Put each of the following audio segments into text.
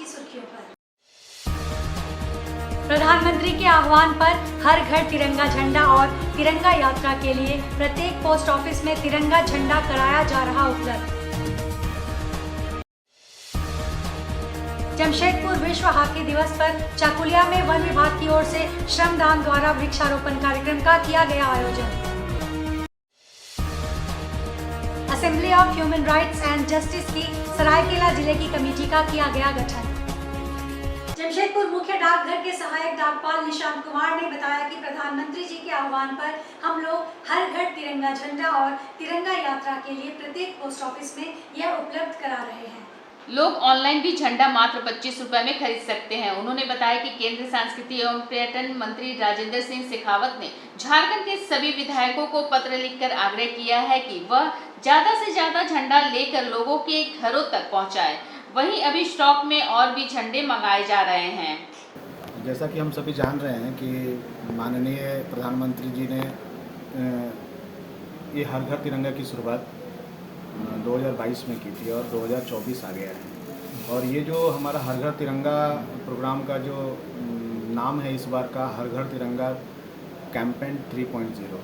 सुर्खियों पर। प्रधानमंत्री के आह्वान पर हर घर तिरंगा झंडा और तिरंगा यात्रा के लिए प्रत्येक पोस्ट ऑफिस में तिरंगा झंडा कराया जा रहा उपलब्ध। जमशेदपुर विश्व हॉकी दिवस पर चाकुलिया में वन विभाग की ओर से श्रमदान द्वारा वृक्षारोपण कार्यक्रम का किया गया आयोजन। Assembly of human rights and justice की सरायकेला जिले की कमेटी का किया गया गठन। जमशेदपुर मुख्य डाकघर के सहायक डाकपाल निशांत कुमार ने बताया कि प्रधानमंत्री जी के आह्वान पर हम लोग हर घर तिरंगा झंडा और तिरंगा यात्रा के लिए प्रत्येक पोस्ट ऑफिस में यह उपलब्ध करा रहे हैं। लोग ऑनलाइन भी झंडा मात्र 25 रुपए में खरीद सकते हैं। उन्होंने बताया कि केंद्रीय सांस्कृतिक एवं पर्यटन मंत्री राजेंद्र सिंह शेखावत ने झारखंड के सभी विधायकों को पत्र लिखकर आग्रह किया है कि वह ज्यादा से ज्यादा झंडा लेकर लोगों के घरों तक पहुंचाए। वहीं अभी स्टॉक में और भी झंडे मंगाए जा रहे हैं। जैसा कि हम सभी जान रहे हैं कि माननीय प्रधानमंत्री जी ने ये हर घर तिरंगा की शुरुआत 2022 में की थी और 2024 आ गया है। और ये जो हमारा हर घर तिरंगा प्रोग्राम का जो नाम है इस बार का हर घर तिरंगा कैंपेन 3.0,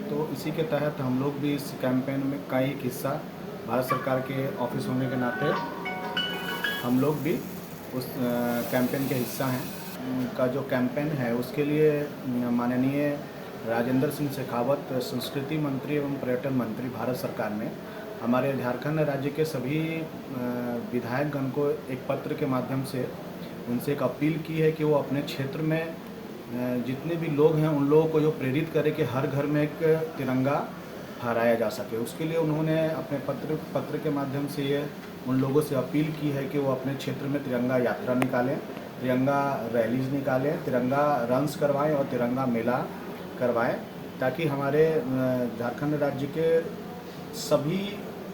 तो इसी के तहत हम लोग भी इस कैंपेन में का एक हिस्सा भारत सरकार के ऑफिस होने के नाते हम लोग भी उस कैंपेन के हिस्सा हैं। का जो कैंपेन है उसके लिए माननीय राजेंद्र सिंह शेखावत संस्कृति मंत्री एवं पर्यटन मंत्री भारत सरकार ने हमारे झारखंड राज्य के सभी विधायकगण को एक पत्र के माध्यम से उनसे एक अपील की है कि वो अपने क्षेत्र में जितने भी लोग हैं उन लोगों को जो प्रेरित करे कि हर घर में एक तिरंगा फहराया जा सके। उसके लिए उन्होंने अपने पत्र के माध्यम से ये उन लोगों से अपील की है कि वो अपने क्षेत्र में तिरंगा यात्रा निकालें, तिरंगा रैलीज निकालें, तिरंगा रन्स करवाएं और तिरंगा मेला करवाएं, ताकि हमारे झारखंड राज्य के सभी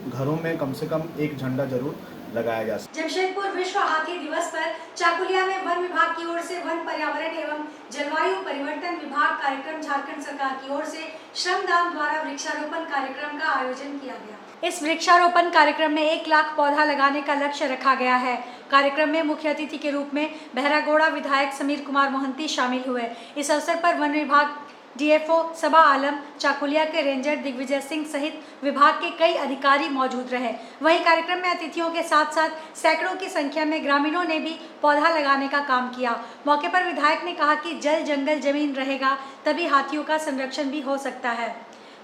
घरों में कम से कम एक झंडा जरूर लगाया जा सके। जमशेदपुर विश्व हॉकी दिवस पर चाकुलिया में वन विभाग की ओर से वन पर्यावरण एवं जलवायु परिवर्तन विभाग कार्यक्रम झारखंड सरकार की ओर से श्रमदान द्वारा वृक्षारोपण कार्यक्रम का आयोजन किया गया। इस वृक्षारोपण कार्यक्रम में 1 लाख पौधा लगाने का लक्ष्य रखा गया है। कार्यक्रम में मुख्य अतिथि के रूप में बहरागोड़ा विधायक समीर कुमार मोहंती शामिल हुए। इस अवसर पर वन विभाग डीएफओ सबा आलम, चाकुलिया के रेंजर दिग्विजय सिंह सहित विभाग के कई अधिकारी मौजूद रहे। वहीं कार्यक्रम में अतिथियों के साथ साथ सैकड़ों की संख्या में ग्रामीणों ने भी पौधा लगाने का काम किया। मौके पर विधायक ने कहा कि जल जंगल जमीन रहेगा तभी हाथियों का संरक्षण भी हो सकता है।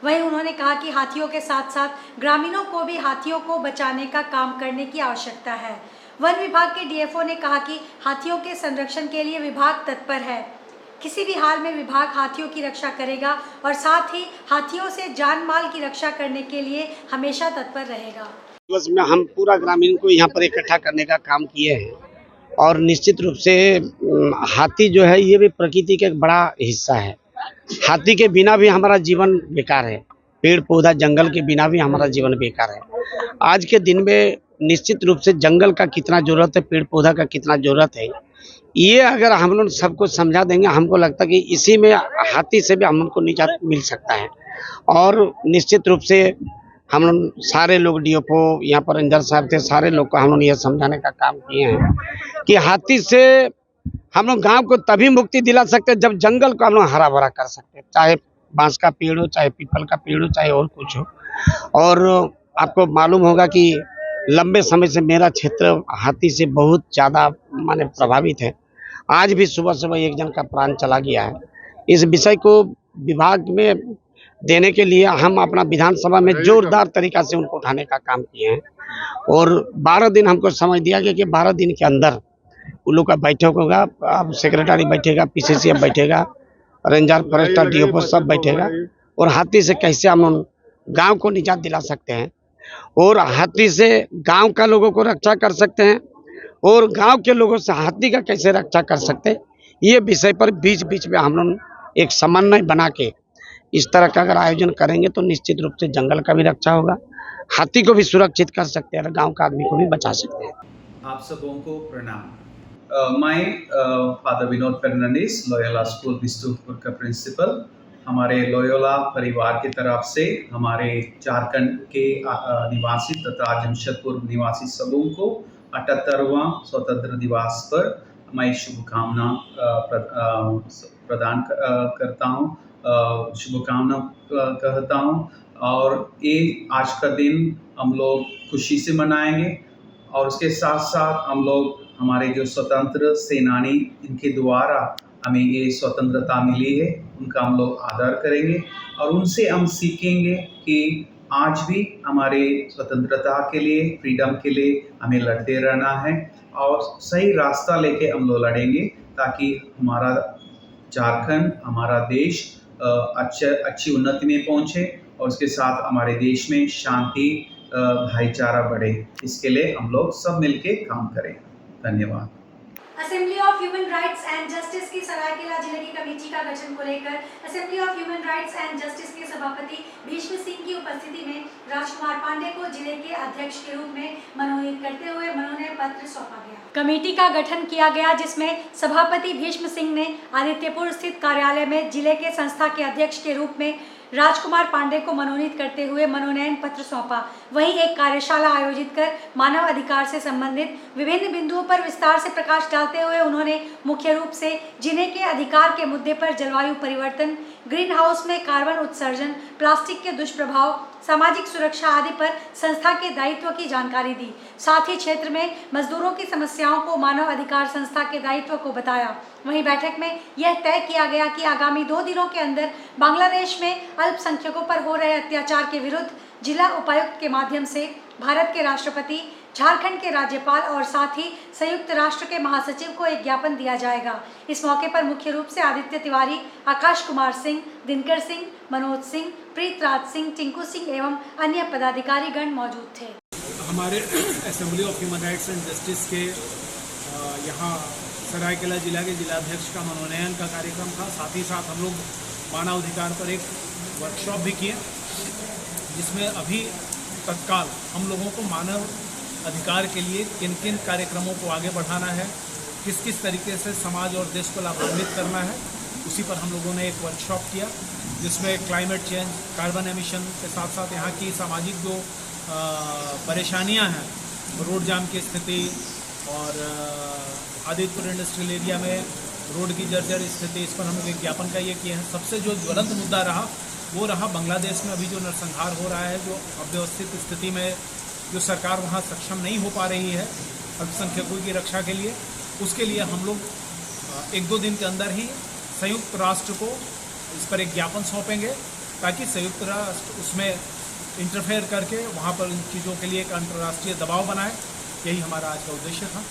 वहीं उन्होंने कहा कि हाथियों के साथ साथ ग्रामीणों को भी हाथियों को बचाने का काम करने की आवश्यकता है। वन विभाग के डीएफओ ने कहा कि हाथियों के संरक्षण के लिए विभाग तत्पर है। किसी भी हाल में विभाग हाथियों की रक्षा करेगा और साथ ही हाथियों से जान माल की रक्षा करने के लिए हमेशा तत्पर रहेगा। दिवस में हम पूरा ग्रामीण को यहाँ पर इकट्ठा करने का काम किए हैं और निश्चित रूप से हाथी जो है ये भी प्रकृति का एक बड़ा हिस्सा है। हाथी के बिना भी हमारा जीवन बेकार है, पेड़ पौधा जंगल के बिना भी हमारा जीवन बेकार है। आज के दिन में निश्चित रूप से जंगल का कितना जरूरत है, पेड़ पौधा का कितना जरूरत है, ये अगर हम लोग सबको समझा देंगे, हमको लगता है कि इसी में हाथी से भी हम लोग को निजात मिल सकता है। और निश्चित रूप से हम लोग सारे लोग डीएफओ यहाँ पर अंजर साहब थे, सारे लोग को हम लोग ये समझाने का काम किए हैं कि हाथी से हम लोग गांव को तभी मुक्ति दिला सकते हैं जब जंगल को हम लोग हरा भरा कर सकते हैं, चाहे बांस का पेड़ हो, चाहे पीपल का पेड़ हो, चाहे और कुछ हो। और आपको मालूम होगा कि लंबे समय से मेरा क्षेत्र हाथी से बहुत ज़्यादा माने प्रभावित है। आज भी सुबह सुबह एक जन का प्राण चला गया है। इस विषय को विभाग में देने के लिए हम अपना विधानसभा में जोरदार तरीका से उनको उठाने का काम किए हैं और 12 दिन हमको समय दिया गया कि 12 दिन के अंदर उन लोग का बैठक होगा। अब सेक्रेटरी बैठेगा, पीसीसी बैठेगा, रेंजर फॉरेस्टर डीएफओ सब बैठेगा और हाथी से कैसे हम गाँव को निजात दिला सकते हैं और हाथी से गाँव का लोगों को रक्षा कर सकते हैं और गांव के लोगों से हाथी का कैसे रक्षा कर सकते हैं, ये विषय पर बीच बीच में हम लोग एक समन्वय बना के इस तरह का अगर आयोजन करेंगे तो निश्चित रूप से जंगल का भी रक्षा होगा, हाथी को भी सुरक्षित कर सकते हैं और गांव का आदमी को भी बचा सकते हैं। आप सबों को प्रणाम। मैं father Vinod Fernandes, Loyola school Bistupur का प्रिंसिपल। हमारे लोयोला परिवार की तरफ से हमारे झारखंड के निवासी तथा जमशेदपुर निवासी सबों को 78वां स्वतंत्र दिवस पर मैं शुभकामना प्रदान करता हूँ, शुभकामना कहता हूँ। और ये आज का दिन हम लोग खुशी से मनाएंगे और उसके साथ साथ हम लोग हमारे जो स्वतंत्र सेनानी इनके द्वारा हमें ये स्वतंत्रता मिली है उनका हम लोग आदर करेंगे और उनसे हम सीखेंगे कि आज भी हमारे स्वतंत्रता के लिए, फ्रीडम के लिए हमें लड़ते रहना है और सही रास्ता लेके हम लोग लड़ेंगे ताकि हमारा झारखंड, हमारा देश अच्छी उन्नति में पहुंचे और उसके साथ हमारे देश में शांति, भाईचारा बढ़े। इसके लिए हम लोग सब मिलके काम करें। धन्यवाद। Assembly of human rights and justice की सरायकेला जिले की कमेटी का गठन को लेकर assembly of human rights and justice के सभापति भीष्म सिंह की उपस्थिति में राजकुमार पांडे को जिले के अध्यक्ष के रूप में मनोनीत करते हुए मनोनयन पत्र सौंपा गया। कमेटी का गठन किया गया जिसमें सभापति भीष्म सिंह ने आदित्यपुर स्थित कार्यालय में जिले के संस्था के अध्यक्ष के रूप में राजकुमार पांडे को मनोनीत करते हुए मनोनयन पत्र सौंपा। वहीं एक कार्यशाला आयोजित कर मानव अधिकार से संबंधित विभिन्न बिंदुओं पर विस्तार से प्रकाश डालते हुए उन्होंने मुख्य रूप से जिले के अधिकार के मुद्दे पर जलवायु परिवर्तन, ग्रीन हाउस में कार्बन उत्सर्जन, प्लास्टिक के दुष्प्रभाव, सामाजिक सुरक्षा आदि पर संस्था के दायित्व की जानकारी दी। साथ ही क्षेत्र में मजदूरों की समस्याओं को मानव अधिकार संस्था के दायित्व को बताया। वहीं बैठक में यह तय किया गया कि आगामी 2 दिनों के अंदर बांग्लादेश में अल्पसंख्यकों पर हो रहे अत्याचार के विरुद्ध जिला उपायुक्त के माध्यम से भारत के राष्ट्रपति, झारखंड के राज्यपाल और साथ ही संयुक्त राष्ट्र के महासचिव को एक ज्ञापन दिया जाएगा। इस मौके पर मुख्य रूप से आदित्य तिवारी, आकाश कुमार सिंह, दिनकर सिंह, मनोज सिंह, प्रीतराज सिंह, टिंकू सिंह एवं अन्य पदाधिकारीगण मौजूद थे। हमारे assembly of human rights and justice के यहाँ सरायकेला जिला के जिलाध्यक्ष का मनोनयन का कार्यक्रम था। साथ ही साथ हम लोग मानवाधिकार पर एक वर्कशॉप भी किए जिसमें अभी तत्काल हम लोगों को मानव अधिकार के लिए किन किन कार्यक्रमों को आगे बढ़ाना है, किस किस तरीके से समाज और देश को लाभान्वित करना है, उसी पर हम लोगों ने एक वर्कशॉप किया जिसमें क्लाइमेट चेंज, कार्बन एमिशन के साथ साथ यहाँ की सामाजिक जो परेशानियाँ हैं, रोड जाम की स्थिति और आदित्यपुर इंडस्ट्रियल एरिया में रोड की जर्जर स्थिति, इस पर हम लोग एक ज्ञापन का ये किए हैं। सबसे जो ज्वलंत मुद्दा रहा वो रहा बांग्लादेश में अभी जो नरसंहार हो रहा है, जो अव्यवस्थित स्थिति में जो सरकार वहाँ सक्षम नहीं हो पा रही है अल्पसंख्यकों की रक्षा के लिए, उसके लिए हम लोग 1-2 दिन के अंदर ही संयुक्त राष्ट्र को इस पर एक ज्ञापन सौंपेंगे ताकि संयुक्त राष्ट्र उसमें इंटरफेयर करके वहाँ पर इन चीज़ों के लिए एक अंतर्राष्ट्रीय दबाव बनाए। यही हमारा आज का उद्देश्य था।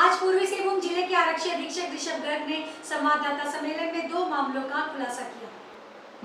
आज पूर्वी सिंहभूम जिले के आरक्षी अधीक्षक ऋषभ गर्ग ने संवाददाता सम्मेलन में 2 मामलों का खुलासा किया।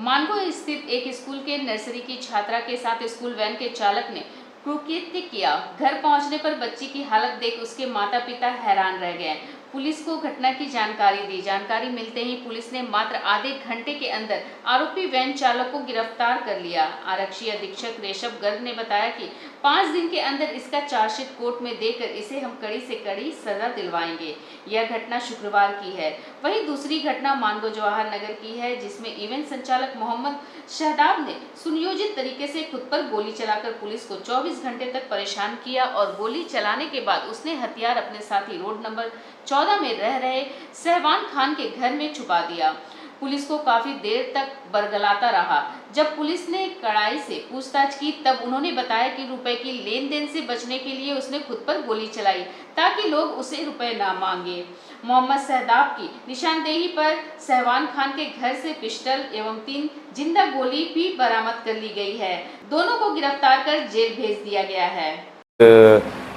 मानगो स्थित एक स्कूल के नर्सरी की छात्रा के साथ स्कूल वैन के चालक ने कुकृत्य किया। घर पहुंचने पर बच्ची की हालत देख उसके माता पिता हैरान रह गए। पुलिस को घटना की जानकारी दी। जानकारी मिलते ही पुलिस ने मात्र आधे घंटे के अंदर आरोपी वैन चालक को गिरफ्तार कर लिया। आरक्षी अधीक्षक ऋषभ गर्ग ने बताया कि 5 दिन के अंदर इसका चार्जशीट कोर्ट में देकर इसे हम कड़ी से कड़ी सजा दिलवाएंगे। यह घटना शुक्रवार की है। वहीं दूसरी घटना मानगो जवाहर नगर की है जिसमें इवेंट संचालक मोहम्मद शहदाब ने सुनियोजित तरीके से खुद पर गोली चलाकर पुलिस को 24 घंटे तक परेशान किया और गोली चलाने के बाद उसने हथियार अपने साथी रोड नंबर 14 में रह रहे सहवान खान के घर में छुपा दिया। पुलिस को काफी देर तक बरगलाता रहा। जब पुलिस ने कड़ाई से पूछताछ की तब उन्होंने बताया कि रुपए की लेन देन से बचने के लिए उसने खुद पर गोली चलाई ताकि लोग उसे रुपए ना मांगे। मोहम्मद सहदाब की निशानदेही पर सहवान खान के घर से पिस्टल एवं 3 जिंदा गोली भी बरामद कर ली गई है। दोनों को गिरफ्तार कर जेल भेज दिया गया है।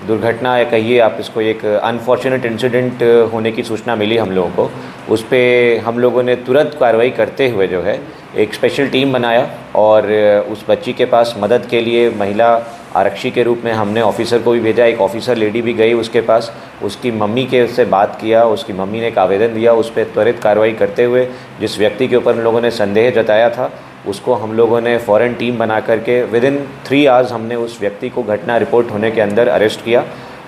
दुर्घटना या कहिए आप इसको, एक अनफॉर्चुनेट इंसिडेंट होने की सूचना मिली हम लोगों को। उस पर हम लोगों ने तुरंत कार्रवाई करते हुए जो है एक स्पेशल टीम बनाया और उस बच्ची के पास मदद के लिए महिला आरक्षी के रूप में हमने ऑफिसर को भी भेजा। एक ऑफिसर लेडी भी गई उसके पास, उसकी मम्मी के उससे बात किया। उसकी मम्मी ने एक आवेदन दिया। उस पर त्वरित कार्रवाई करते हुए जिस व्यक्ति के ऊपर हम लोगों ने संदेह जताया था उसको हम लोगों ने फ़ौरन टीम बना करके विदिन 3 आवर्स हमने उस व्यक्ति को घटना रिपोर्ट होने के अंदर अरेस्ट किया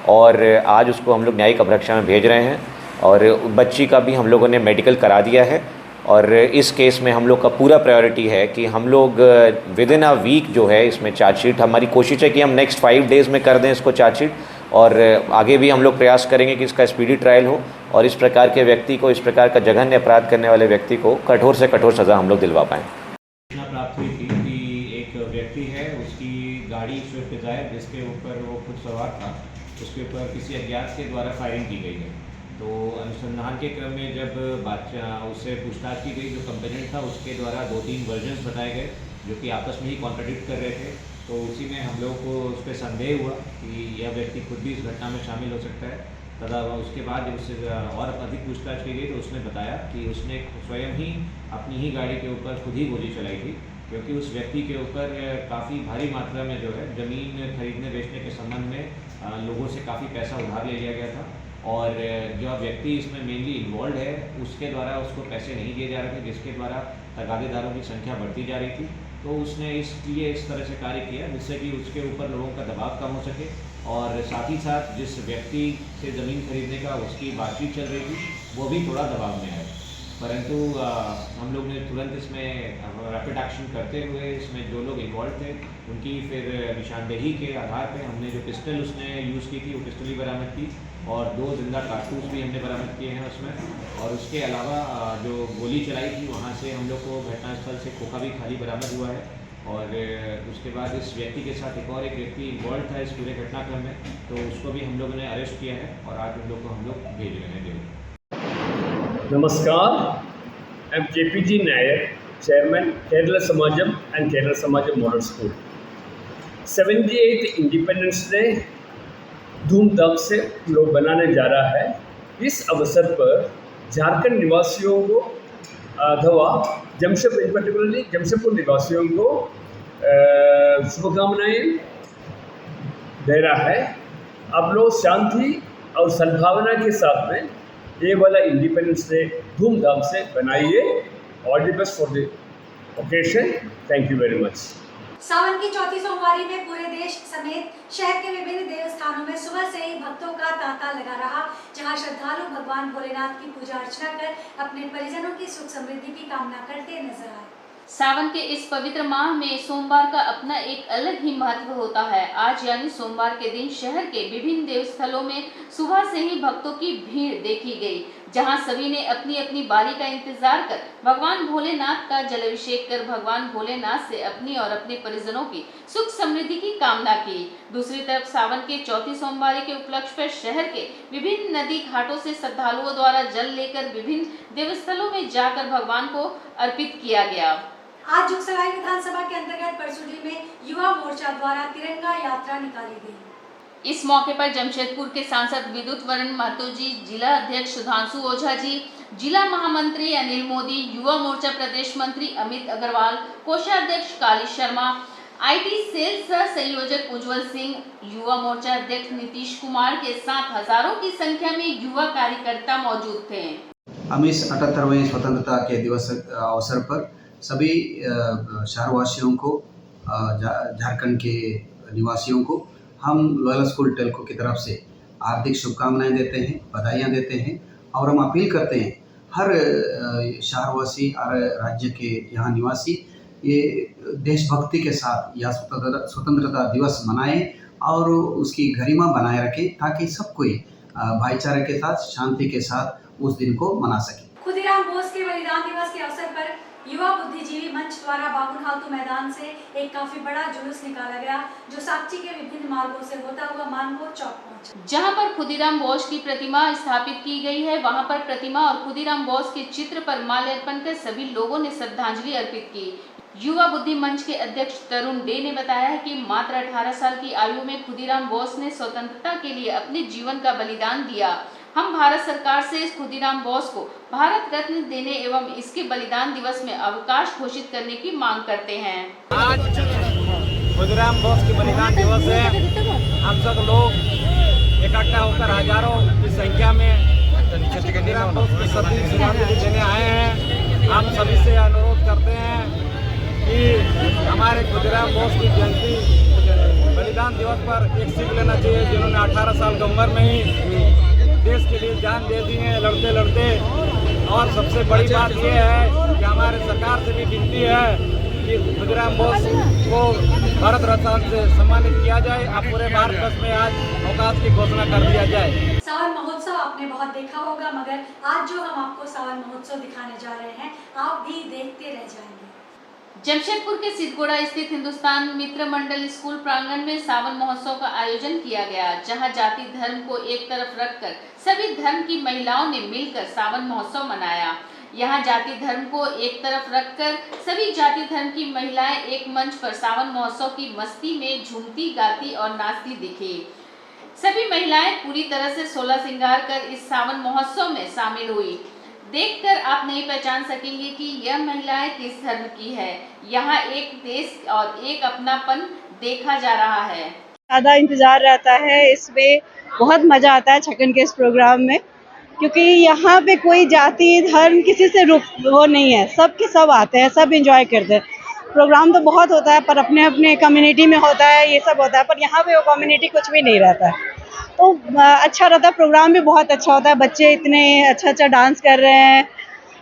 और आज उसको हम लोग न्यायिक अभिरक्षा में भेज रहे हैं। और बच्ची का भी हम लोगों ने मेडिकल करा दिया है। और इस केस में हम लोग का पूरा प्रायोरिटी है कि हम लोग विदिन अ वीक जो है इसमें चार्जशीट, हमारी कोशिश है कि हम नेक्स्ट 5 डेज़ में कर दें इसको चार्जशीट और आगे भी हम लोग प्रयास करेंगे कि इसका स्पीडी ट्रायल हो और इस प्रकार के व्यक्ति को, इस प्रकार का जघन्य अपराध करने वाले व्यक्ति को कठोर से कठोर सज़ा हम लोग दिलवा पाएँ। सूचना प्राप्त हुई थी कि एक व्यक्ति है, उसकी गाड़ी स्विफ्ट डिजायर जिसके ऊपर वो खुद सवार था, उसके ऊपर किसी अज्ञात के द्वारा फायरिंग की गई है। तो अनुसंधान के क्रम में जब उससे पूछताछ की गई, जो कंप्लेनेंट था उसके द्वारा 2-3 वर्जन्स बताए गए जो कि आपस में ही कॉन्ट्राडिक्ट कर रहे थे। तो उसी में हम लोगों को उस पर संदेह हुआ कि यह व्यक्ति खुद भी इस घटना में शामिल हो सकता है। तथा उसके बाद जब उससे और अधिक पूछताछ की गई तो उसने बताया कि उसने स्वयं ही अपनी ही गाड़ी के ऊपर खुद ही गोली चलाई थी, क्योंकि उस व्यक्ति के ऊपर काफ़ी भारी मात्रा में जो है ज़मीन खरीदने बेचने के संबंध में लोगों से काफ़ी पैसा उधार ले लिया गया था और जो व्यक्ति इसमें मेनली इन्वॉल्व है उसके द्वारा उसको पैसे नहीं दिए जा रहे थे, जिसके द्वारा तगादेदारों की संख्या बढ़ती जा रही थी। तो उसने इसलिए इस तरह से कार्य किया जिससे कि उसके ऊपर लोगों का दबाव कम हो सके और साथ ही साथ जिस व्यक्ति से ज़मीन खरीदने का उसकी बातचीत चल रही थी वो भी थोड़ा दबाव में आए। परंतु हम लोग ने तुरंत इसमें रैपिड एक्शन करते हुए इसमें जो लोग इन्वॉल्व थे उनकी फिर निशानदेही के आधार पे हमने जो पिस्टल उसने यूज़ की थी वो पिस्टल भी बरामद की और 2 जिंदा कारतूस भी हमने बरामद किए हैं उसमें। और उसके अलावा जो गोली चलाई थी वहाँ से हम लोग को घटनास्थल से खोखा भी खाली बरामद हुआ है। और उसके बाद इस व्यक्ति के साथ एक व्यक्ति इन्वॉल्व था इस पूरे घटनाक्रम में, तो उसको भी हम लोगों ने अरेस्ट किया है और आज उन लोग को हम लोग भेज रहे हैं jail. Namaskar, I am KPG Nair, Chairman, Kerala Samajam and Kerala Samajam Model School. 78th Independence Day धूमधाम से लोग बनाने जा रहा है। इस अवसर पर झारखंड निवासियों को अथवा जमशेदपुर पर्टिकुलरली जमशेदपुर निवासियों को शुभकामनाएं दे रहा है। आप लोग शांति और सद्भावना के साथ में ये वाला इंडिपेंडेंस डे धूमधाम से बनाइए। All the best for the occasion. Thank you very much. सावन की चौथी सोमवारी में पूरे देश समेत शहर के विभिन्न देवस्थानों में सुबह से ही भक्तों का तांता लगा रहा, जहां श्रद्धालु भगवान भोलेनाथ की पूजा अर्चना कर अपने परिजनों की सुख समृद्धि की कामना करते नजर आए। सावन के इस पवित्र माह में सोमवार का अपना एक अलग ही महत्व होता है। आज यानी सोमवार के दिन शहर के विभिन्न देवस्थलों में सुबह से ही भक्तों की भीड़ देखी गई, जहां सभी ने अपनी अपनी बारी का इंतजार कर भगवान भोलेनाथ का जलाभिषेक कर भगवान भोलेनाथ से अपनी और अपने परिजनों की सुख समृद्धि की कामना की। दूसरी तरफ सावन के चौथी सोमवारी के उपलक्ष्य पर शहर के विभिन्न नदी घाटों से श्रद्धालुओं द्वारा जल लेकर विभिन्न देवस्थलों में जाकर भगवान को अर्पित किया गया। आज जुगसराय विधानसभा के अंतर्गत परसुडी में युवा मोर्चा द्वारा तिरंगा यात्रा निकाली गई। इस मौके पर जमशेदपुर के सांसद विद्युत वरण महतो जी, जिला अध्यक्ष सुधांशु ओझा जी, जिला महामंत्री अनिल मोदी, युवा मोर्चा प्रदेश मंत्री अमित अग्रवाल, कोषाध्यक्ष काली शर्मा, आईटी सेल सह संयोजक उज्जवल सिंह, युवा मोर्चा अध्यक्ष नीतीश कुमार के साथ हजारों की संख्या में युवा कार्यकर्ता मौजूद थे। हम इस 78वें स्वतंत्रता के दिवस अवसर पर सभी शहरवासियों को, झारखंड के निवासियों को हम लॉयल स्कूल टेल्को की तरफ से हार्दिक शुभकामनाएं देते हैं, बधाइयाँ देते हैं और हम अपील करते हैं हर शहरवासी और राज्य के यहाँ निवासी ये देशभक्ति के साथ यह स्वतंत्रता दिवस मनाएं और उसकी गरिमा बनाए रखें ताकि सब कोई भाईचारे के साथ, शांति के साथ उस दिन को मना सके। खुदीराम बोस के बलिदान दिवस के अवसर पर युवा बुद्धिजीवी मंच द्वारा बाबू खातू मैदान से एक काफी बड़ा जुलूस निकाला गया, जो साक्षी के विभिन्न मार्गों से होता हुआ मानगो चौक पहुंचा। जहां पर खुदीराम बोस की प्रतिमा स्थापित की गई है, वहां पर प्रतिमा और खुदीराम बोस के चित्र पर माल्यार्पण कर सभी लोगों ने श्रद्धांजलि अर्पित की। युवा बुद्धि मंच के अध्यक्ष तरुण डे ने बताया है कि मात्र 18 साल की आयु में खुदीराम बोस ने स्वतंत्रता के लिए अपने जीवन का बलिदान दिया। हम भारत सरकार से इस खुदीराम बोस को भारत रत्न देने एवं इसके बलिदान दिवस में अवकाश घोषित करने की मांग करते हैं। आज खुदीराम बोस की बलिदान दिवस है। हम सब लोग इकट्ठा होकर हजारों की संख्या में खुदीराम बोस की श्रद्धांजलि देने आए हैं। हम सभी से अनुरोध करते हैं कि हमारे खुदीराम बोस की जयंती बलिदान दिवस पर एक सीख लेना चाहिए, जिन्होंने 18 साल की उम्र में ही देश के लिए जान दे दी है लड़ते लड़ते। और सबसे बड़ी बात यह है कि हमारे सरकार से भी विनती है कि खुदराम बोस को भारत रत्न से सम्मानित किया जाए और पूरे भारतवर्ष में आज अवकाश की घोषणा कर दिया जाए। सावन महोत्सव आपने बहुत देखा होगा, मगर आज जो हम आपको सावन महोत्सव दिखाने जा रहे हैं आप भी देखते रह जाएंगे। जमशेदपुर के सिद्धगोड़ा स्थित हिंदुस्तान मित्र मंडल स्कूल प्रांगण में सावन महोत्सव का आयोजन किया गया, जहां जाति धर्म को एक तरफ रखकर सभी धर्म की महिलाओं ने मिलकर सावन महोत्सव मनाया। यहां जाति धर्म को एक तरफ रखकर सभी जाति धर्म की महिलाएं एक मंच पर सावन महोत्सव की मस्ती में झूमती, गाती और नाचती दिखी। सभी महिलाएं पूरी तरह से 16 श्रृंगार कर इस सावन महोत्सव में शामिल हुई। देखकर आप नहीं पहचान सकेंगे कि यह महिलाएं किस धर्म की है। यहाँ एक देश और एक अपनापन देखा जा रहा है। ज़्यादा इंतजार रहता है, इसमें बहुत मजा आता है छकन के इस प्रोग्राम में, क्योंकि यहाँ पे कोई जाति धर्म किसी से वो नहीं है, सब के सब आते हैं, सब एंजॉय करते हैं। प्रोग्राम तो बहुत होता है पर अपने अपने कम्युनिटी में होता है, ये सब होता है, पर यहाँ पे वो कम्युनिटी कुछ भी नहीं रहता है, तो अच्छा रहता है। प्रोग्राम भी बहुत अच्छा होता है, बच्चे इतने अच्छा डांस कर रहे हैं,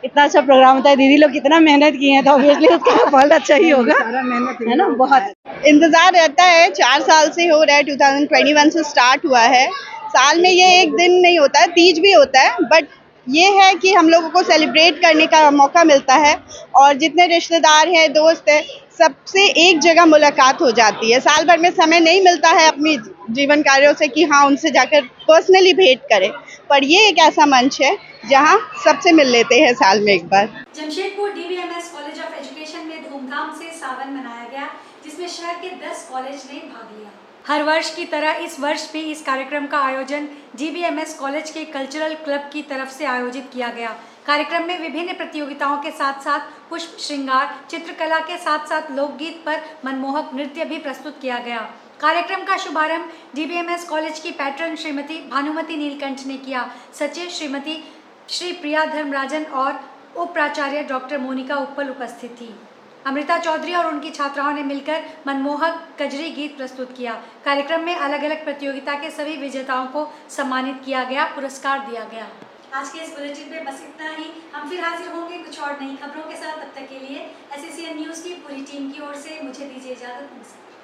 इतना अच्छा प्रोग्राम होता है। दीदी लोग कितना मेहनत किए हैं, तो ऑब्वियसली उसका फल अच्छा ही होगा, है ना। बहुत इंतजार रहता है, 4 साल से हो रहा है, 2021 से स्टार्ट हुआ है। साल में ये एक दिन नहीं होता है, तीज भी होता है, बट ये है कि हम लोगों को सेलिब्रेट करने का मौका मिलता है और जितने रिश्तेदार हैं, दोस्त हैं, सबसे एक जगह मुलाकात हो जाती है। साल भर में समय नहीं मिलता है अपनी जीवन कार्यों से कि हाँ उनसे जाकर पर्सनली भेंट करें, पर ये एक ऐसा मंच है जहाँ सबसे मिल लेते हैं साल में एक बार। Jamshedpur DBMS college of education में धूमधाम से सावन मनाया गया, जिसमें शहर के 10 कॉलेज ने भाग लिया। हर वर्ष की तरह इस वर्ष भी इस कार्यक्रम का आयोजन GBMS कॉलेज के कल्चरल क्लब की तरफ से आयोजित किया गया। कार्यक्रम में विभिन्न प्रतियोगिताओं के साथ साथ पुष्प श्रृंगार, चित्रकला के साथ साथ लोकगीत पर मनमोहक नृत्य भी प्रस्तुत किया गया। कार्यक्रम का शुभारंभ DBMS कॉलेज की पैट्रन श्रीमती भानुमति नीलकंठ ने किया। सचिव श्रीमती श्री प्रिया धर्मराजन और उप प्राचार्य डॉक्टर मोनिका उप्पल उपस्थित थी। अमृता चौधरी और उनकी छात्राओं ने मिलकर मनमोहक कजरी गीत प्रस्तुत किया। कार्यक्रम में अलग अलग प्रतियोगिता के सभी विजेताओं को सम्मानित किया गया, पुरस्कार दिया गया। आज के इस बुलेटिन में बस इतना ही। हम फिर हाजिर होंगे कुछ और नई खबरों के साथ। तब तक के लिए SACN न्यूज़ की पूरी टीम की ओर से मुझे दीजिए इजाजत। नमस्कार।